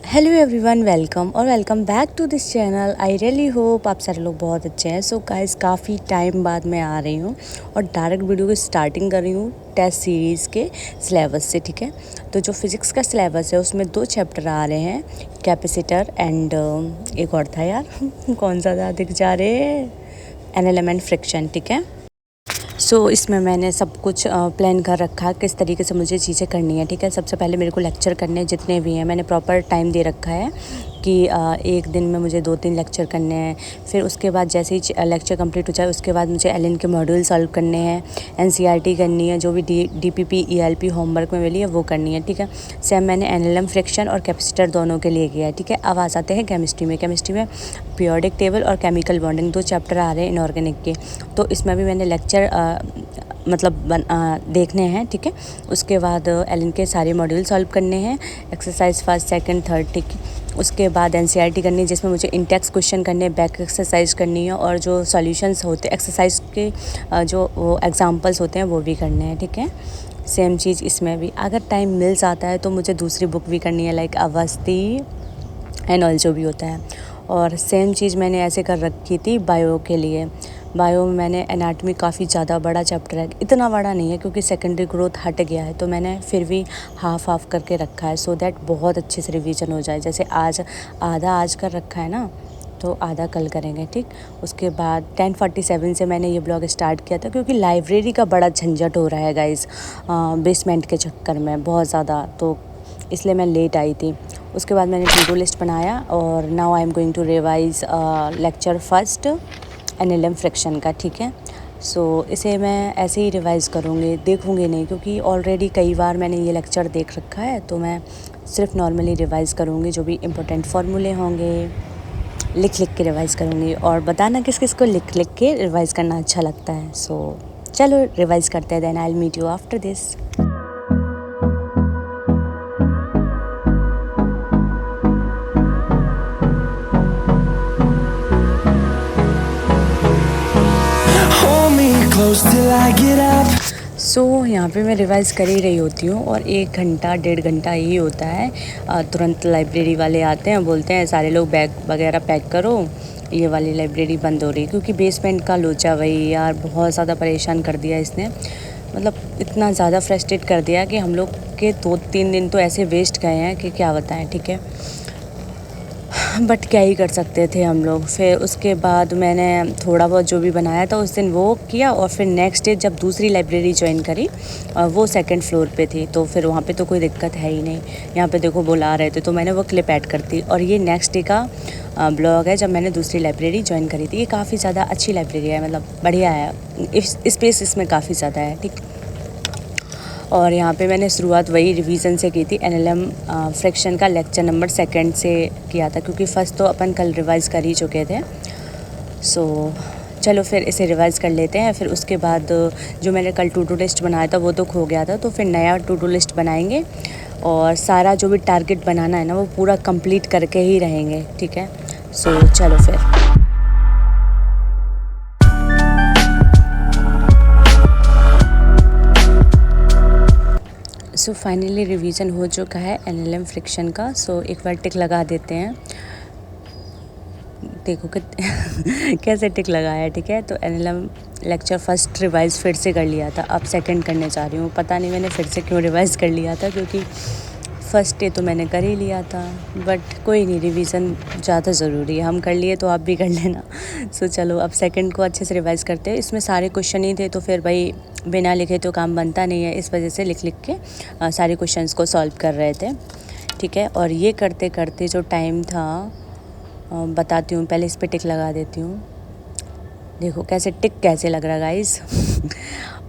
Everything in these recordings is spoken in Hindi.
Hello everyone, welcome back to this channel. I really hope आप सारे लोग बहुत अच्छे हैं। सो गाइस, काफ़ी टाइम बाद मैं आ रही हूँ और डायरेक्ट वीडियो की स्टार्टिंग कर रही हूँ टेस्ट सीरीज़ के सिलेबस से। ठीक है, तो जो फिज़िक्स का सिलेबस है उसमें 2 चैप्टर आ रहे हैं, कैपेसिटर एंड एक और था यार कौन सा था, दिख जा रहे, एनालिसिस एंड फ्रिक्शन। ठीक है, इसमें मैंने सब कुछ प्लान कर रखा किस तरीके से मुझे चीज़ें करनी है। ठीक है, सबसे पहले मेरे को लेक्चर करने हैं जितने भी हैं, मैंने प्रॉपर टाइम दे रखा है कि एक दिन में मुझे 2-3 लेक्चर करने हैं। फिर उसके बाद जैसे ही लेक्चर कंप्लीट हो जाए उसके बाद मुझे एलएन के मॉड्यूल सॉल्व करने हैं, एनसीईआरटी करनी है, जो भी डीपीपी ईएलपी होमवर्क में मिली है वो करनी है। ठीक है, सेम मैंने एनालिसिस फ्रिक्शन और कैपेसिटर दोनों के लिए किया है। ठीक है, अब आ जाते हैं केमिस्ट्री में पीरियोडिक टेबल और केमिकल बॉन्डिंग 2 चैप्टर आ रहे हैं इनऑर्गेनिक के। तो इसमें भी मैंने लेक्चर देखने हैं। ठीक है, उसके बाद एलन के सारे मॉड्यूल सॉल्व करने हैं, एक्सरसाइज फर्स्ट सेकंड थर्ड। ठीक है, उसके बाद एनसीईआरटी करनी है जिसमें मुझे इंटेक्स क्वेश्चन करने हैं, बैक एक्सरसाइज करनी है और जो सॉल्यूशंस होते हैं एक्सरसाइज के जो वो एग्जांपल्स होते हैं वो भी करने हैं। ठीक है, सेम चीज़ इसमें भी अगर टाइम मिल जाता है तो मुझे दूसरी बुक भी करनी है, लाइक अवस्थी एंड ऑल जो भी होता है। और सेम चीज़ मैंने ऐसे कर रखी थी बायो के लिए। बायो में मैंने एनाटॉमी काफ़ी ज़्यादा बड़ा चैप्टर है, इतना बड़ा नहीं है क्योंकि सेकेंडरी ग्रोथ हट गया है, तो मैंने फिर भी हाफ करके रखा है सो दैट बहुत अच्छे से रिवीजन हो जाए। जैसे आज आधा आज कर रखा है ना, तो आधा कल करेंगे। ठीक, उसके बाद 10:47 से मैंने ये ब्लॉग स्टार्ट किया था क्योंकि लाइब्रेरी का बड़ा झंझट हो रहा है गाइस, बेसमेंट के चक्कर में बहुत ज़्यादा, तो इसलिए मैं लेट आई थी। उसके बाद मैंने टू डू लिस्ट बनाया और now I am going to revise lecture first analysis friction का। ठीक है, इसे मैं ऐसे ही रिवाइज़ करूँगी, देखूँगी नहीं क्योंकि ऑलरेडी कई बार मैंने ये लेक्चर देख रखा है, तो मैं सिर्फ नॉर्मली रिवाइज़ करूँगी। जो भी इम्पोर्टेंट फार्मूले होंगे लिख के रिवाइज़ करूँगी, और बताना किस किस को लिख के रिवाइज़ करना अच्छा लगता है। चलो रिवाइज़ करते हैं, then I will meet you after this. यहाँ पे मैं रिवाइज़ कर ही रही होती हूँ और 1 घंटा 1.5 घंटा ही होता है। तुरंत लाइब्रेरी वाले आते हैं, बोलते हैं सारे लोग बैग वगैरह पैक करो, ये वाली लाइब्रेरी बंद हो रही है। क्योंकि बेसमेंट का लोचा वही यार बहुत ज़्यादा परेशान कर दिया इसने, मतलब इतना ज़्यादा फ्रस्ट्रेट कर दिया कि हम लोग के 2-3 दिन तो ऐसे वेस्ट गए हैं कि क्या बताएं। ठीक है, बट क्या ही कर सकते थे हम लोग। फिर उसके बाद मैंने थोड़ा बहुत जो भी बनाया था उस दिन वो किया, और फिर नेक्स्ट डे जब दूसरी लाइब्रेरी ज्वाइन करी, वो सेकंड फ्लोर पे थी, तो फिर वहाँ पे तो कोई दिक्कत है ही नहीं। यहाँ पे देखो बुला रहे थे तो मैंने वो क्लिप ऐड कर दी, और ये नेक्स्ट डे का ब्लॉग है जब मैंने दूसरी लाइब्रेरी ज्वाइन करी थी। ये काफ़ी ज़्यादा अच्छी लाइब्रेरी है, मतलब बढ़िया है, स्पेस इसमें काफ़ी ज़्यादा है। ठीक, और यहाँ पे मैंने शुरुआत वही रिवीजन से की थी, एनालिसिस फ्रिक्शन का लेक्चर नंबर 2 से किया था क्योंकि फर्स्ट तो अपन कल रिवाइज़ कर ही चुके थे। चलो फिर इसे रिवाइज़ कर लेते हैं। फिर उसके बाद जो मैंने कल टू डू लिस्ट बनाया था वो तो खो गया था, तो फिर नया टू डू लिस्ट बनाएंगे और सारा जो भी टारगेट बनाना है ना वो पूरा कंप्लीट करके ही रहेंगे। ठीक है, चलो फिर। फाइनली रिवीजन हो चुका है एनालिसिस फ्रिक्शन का। एक बार टिक लगा देते हैं, देखो कि कैसे टिक लगाया। ठीक है, तो एनालिसिस लेक्चर फर्स्ट रिवाइज़ फिर से कर लिया था, अब सेकंड करने जा रही हूँ। पता नहीं मैंने फिर से क्यों रिवाइज़ कर लिया था, क्योंकि फर्स्ट डे तो मैंने कर ही लिया था, बट कोई नहीं, रिवीजन ज़्यादा ज़रूरी है, हम कर लिए तो आप भी कर लेना। चलो अब सेकंड को अच्छे से रिवाइज़ करते हैं। इसमें सारे क्वेश्चन ही थे, तो फिर भाई बिना लिखे तो काम बनता नहीं है, इस वजह से लिख के सारे क्वेश्चंस को सॉल्व कर रहे थे। ठीक है, और ये करते करते जो टाइम था, बताती हूँ, पहले इस पर टिक लगा देती हूँ। देखो कैसे टिक कैसे लग रहा गाइस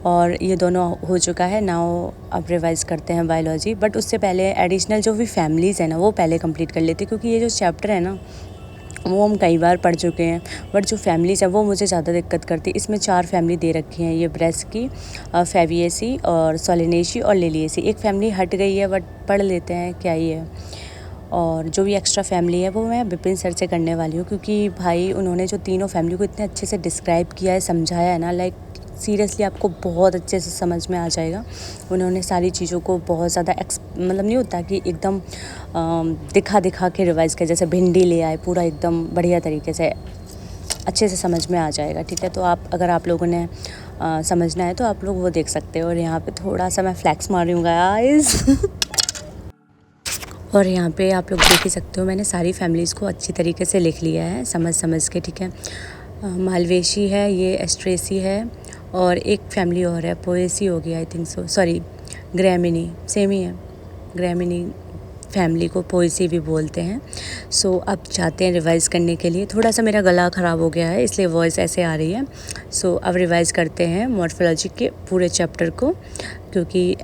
और ये दोनों हो चुका है नाउ। अब रिवाइज़ करते हैं बायोलॉजी, बट उससे पहले एडिशनल जो भी फैमिलीज़ है ना वो पहले कंप्लीट कर लेते, क्योंकि ये जो चैप्टर है ना वो हम कई बार पढ़ चुके हैं, बट जो फैमिलीज़ है वो मुझे ज़्यादा दिक्कत करती है। इसमें 4 फैमिली दे रखी हैं, ये ब्रेस्ट की, फेविएसी और सोलिनेसी और लिलिएसी। एक फैमिली हट गई है बट पढ़ लेते हैं, क्या ही है। और जो भी एक्स्ट्रा फैमिली है वो मैं विपिन सर से करने वाली हूँ, क्योंकि भाई उन्होंने जो तीनों फैमिली को इतने अच्छे से डिस्क्राइब किया है, समझाया है ना, लाइक सीरियसली आपको बहुत अच्छे से समझ में आ जाएगा। उन्होंने सारी चीज़ों को बहुत ज़्यादा मतलब नहीं होता कि एकदम दिखा दिखा के रिवाइज़ किया, जैसे भिंडी ले आए, पूरा एकदम बढ़िया तरीके से अच्छे से समझ में आ जाएगा, ठीक है। तो अगर आप लोगों ने समझना है तो आप लोग वो देख सकते हो। और यहाँ पे थोड़ा सा मैं फ्लैक्स मार रही हूँ गाइस और यहाँ पे आप लोग देख ही सकते हो, मैंने सारी फैमिलीज़ को अच्छी तरीके से लिख लिया है समझ के, ठीक है। मालवेशी है, ये एस्ट्रेसी है, और एक फैमिली और है, पोएसी होगी I think so, sorry Gramineae, same ही है। ग्रैमिनी फैमिली को पोएसी भी बोलते हैं। सो अब चाहते हैं रिवाइज़ करने के लिए। थोड़ा सा मेरा गला ख़राब हो गया है इसलिए वॉइस ऐसे आ रही है। सो अब रिवाइज़ करते हैं मॉर्फोलॉजी के पूरे चैप्टर को, क्योंकि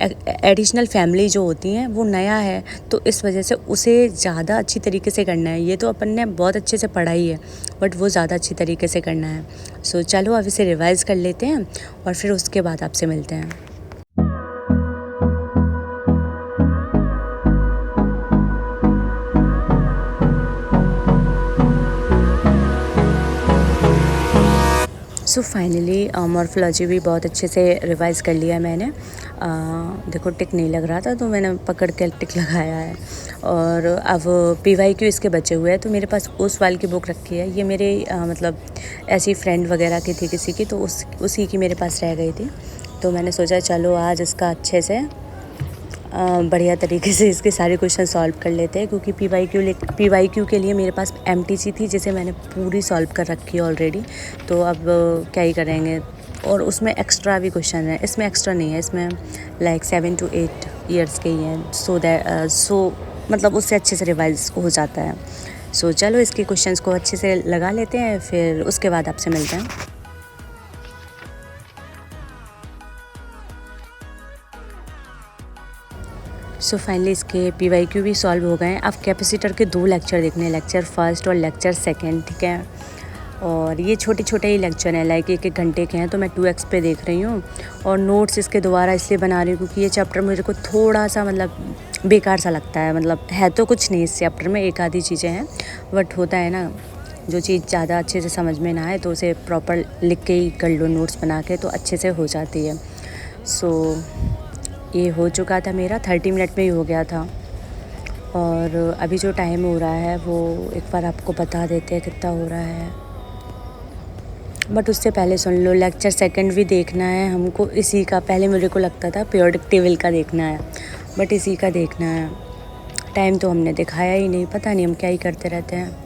एडिशनल फैमिली जो होती हैं वो नया है, तो इस वजह से उसे ज़्यादा अच्छी तरीके से करना है। ये तो अपन ने बहुत अच्छे से पढ़ा ही है, बट वो ज़्यादा अच्छी तरीके से करना है। सो चलो अब इसे रिवाइज़ कर लेते हैं और फिर उसके बाद आपसे मिलते हैं। सो फाइनली मॉर्फोलॉजी भी बहुत अच्छे से रिवाइज़ कर लिया मैंने। देखो टिक नहीं लग रहा था तो मैंने पकड़ के टिक लगाया है। और अब PYQ इसके बचे हुए हैं, तो मेरे पास उस वाल की बुक रखी है। ये मेरे मतलब ऐसी फ्रेंड वगैरह की थी किसी की, तो उसी की मेरे पास रह गई थी। तो मैंने सोचा चलो आज इसका अच्छे से बढ़िया तरीके से इसके सारे क्वेश्चन सॉल्व कर लेते हैं, क्योंकि PYQ के लिए मेरे पास MTC थी जिसे मैंने पूरी सॉल्व कर रखी है ऑलरेडी। तो अब क्या ही करेंगे। और उसमें एक्स्ट्रा भी क्वेश्चन है, इसमें एक्स्ट्रा नहीं है, इसमें लाइक 7 to 8 ईयर्स के ही हैं। सो मतलब उससे अच्छे से रिवाइज हो जाता है। सो चलो इसके क्वेश्चंस को अच्छे से लगा लेते हैं, फिर उसके बाद आपसे मिलते हैं। सो फाइनली इसके PYQ भी सॉल्व हो गए हैं। अब कैपेसिटर के 2 लेक्चर देखने हैं, लेक्चर फर्स्ट और लेक्चर सेकंड, ठीक है। और ये छोटे छोटे ही लेक्चर हैं, लाइक 1-1 घंटे के हैं, तो मैं 2x पे देख रही हूँ। और नोट्स इसके दोबारा इसलिए बना रही हूँ क्योंकि ये चैप्टर मुझे को थोड़ा सा मतलब बेकार सा लगता है। मतलब है तो कुछ नहीं इस चैप्टर में, एक आधी चीज़ें हैं, बट होता है ना, जो चीज़ ज़्यादा अच्छे से समझ में ना आए तो उसे प्रॉपर लिख के ही कर लो, नोट्स बना के, तो अच्छे से हो जाती है। सो ये हो चुका था मेरा, 30 मिनट में ही हो गया था। और अभी जो टाइम हो रहा है वो एक बार आपको बता देते हैं कितना हो रहा है, बट उससे पहले सुन लो, लेक्चर सेकंड भी देखना है हमको इसी का। पहले मेरे को लगता था पीरियोडिक टेबल का देखना है, बट इसी का देखना है। टाइम तो हमने दिखाया ही नहीं, पता नहीं हम क्या ही करते रहते हैं।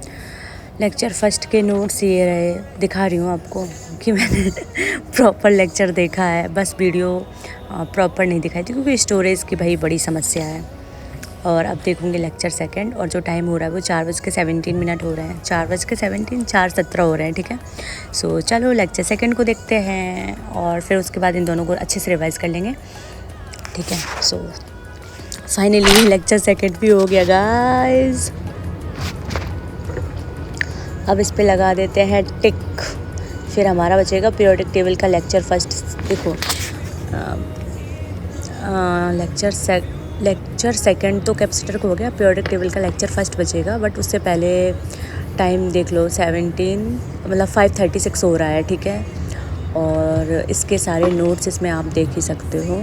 लेक्चर फर्स्ट के नोट्स ये रहे, दिखा रही हूँ आपको कि मैंने प्रॉपर लेक्चर देखा है, बस वीडियो प्रॉपर नहीं दिखाई थी क्योंकि स्टोरेज की भाई बड़ी समस्या है। और अब देखूँगी लेक्चर सेकंड, और जो टाइम हो रहा है वो 4:17 हो रहे हैं, 4:17, 4:17 हो रहे हैं, ठीक है। सो चलो लेक्चर सेकंड को देखते हैं और फिर उसके बाद इन दोनों को अच्छे से रिवाइज़ कर लेंगे, ठीक है। सो फाइनली लेक्चर सेकंड भी हो गया गाइस। अब इस पे लगा देते हैं टिक, फिर हमारा बचेगा पीरियोडिक टेबल का लेक्चर फर्स्ट। देखो लेक्चर सेकंड तो कैपेसिटर को हो गया, पीरियोडिक टेबल का लेक्चर फर्स्ट बचेगा, बट उससे पहले टाइम देख लो 5:36 हो रहा है, ठीक है। और इसके सारे नोट्स इसमें आप देख ही सकते हो,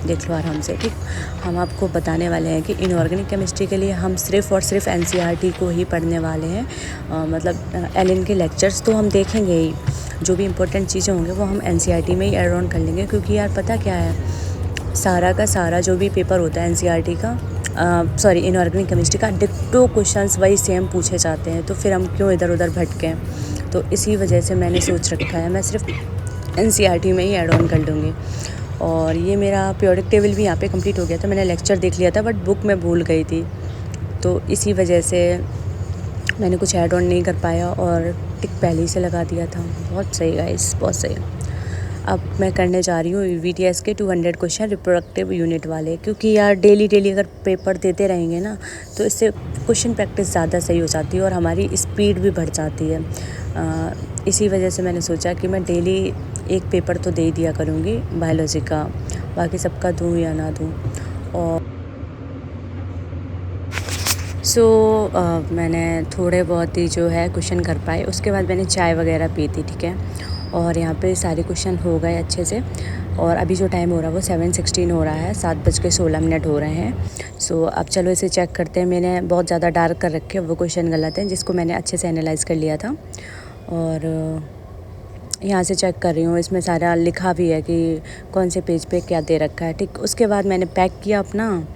देख लो आराम से, ठीक। हम आपको बताने वाले हैं कि इनऑर्गेनिक केमिस्ट्री के लिए हम सिर्फ़ और सिर्फ NCERT को ही पढ़ने वाले हैं। मतलब एलिन के लेक्चर्स तो हम देखेंगे ही, जो भी इम्पोर्टेंट चीज़ें होंगे वो हम NCERT में ही ऐड ऑन कर लेंगे, क्योंकि यार पता क्या है, सारा का सारा जो भी पेपर होता है NCERT का, सॉरी इनऑर्गेनिक केमिस्ट्री का, डिट्टो क्वेश्चंस वही सेम पूछे जाते हैं, तो फिर हम क्यों इधर उधर भटकें। तो इसी वजह से मैंने सोच रखा है मैं सिर्फ NCERT में ही ऐड ऑन कर लूँगी। और ये मेरा पीरियोडिक टेबल भी यहाँ पे कंप्लीट हो गया था, मैंने लेक्चर देख लिया था बट बुक में भूल गई थी, तो इसी वजह से मैंने कुछ ऐड ऑन नहीं कर पाया और टिक पहले ही से लगा दिया था। बहुत सही गाइस, बहुत सही। अब मैं करने जा रही हूँ VTS के 200 क्वेश्चन रिप्रोडक्टिव यूनिट वाले, क्योंकि यार डेली अगर पेपर देते रहेंगे ना तो इससे क्वेश्चन प्रैक्टिस ज़्यादा सही हो जाती है और हमारी स्पीड भी बढ़ जाती है। इसी वजह से मैंने सोचा कि मैं डेली एक पेपर तो दे ही दिया करूँगी बायोलॉजी का, बाकी सबका दूँ या ना दूँ। और मैंने थोड़े बहुत ही जो है क्वेश्चन कर पाए, उसके बाद मैंने चाय वगैरह पी थी, ठीक है। और यहाँ पे सारे क्वेश्चन हो गए अच्छे से। और अभी जो टाइम हो रहा है वो 7:16 हो रहा है, 7:16 हो रहे हैं। सो अब चलो इसे चेक करते हैं। मैंने बहुत ज़्यादा डार्क कर रखे हैं, वो क्वेश्चन गलत हैं जिसको मैंने अच्छे से एनालाइज़ कर लिया था। और यहाँ से चेक कर रही हूँ, इसमें सारा लिखा भी है कि कौन से पेज पे क्या दे रखा है, ठीक। उसके बाद मैंने पैक किया अपना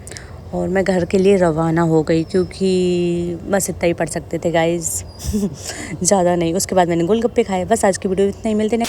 और मैं घर के लिए रवाना हो गई, क्योंकि बस इतना ही पढ़ सकते थे गाइज़ ज़्यादा नहीं। उसके बाद मैंने गोलगप्पे खाए। बस आज की वीडियो इतना ही, मिलते हैं।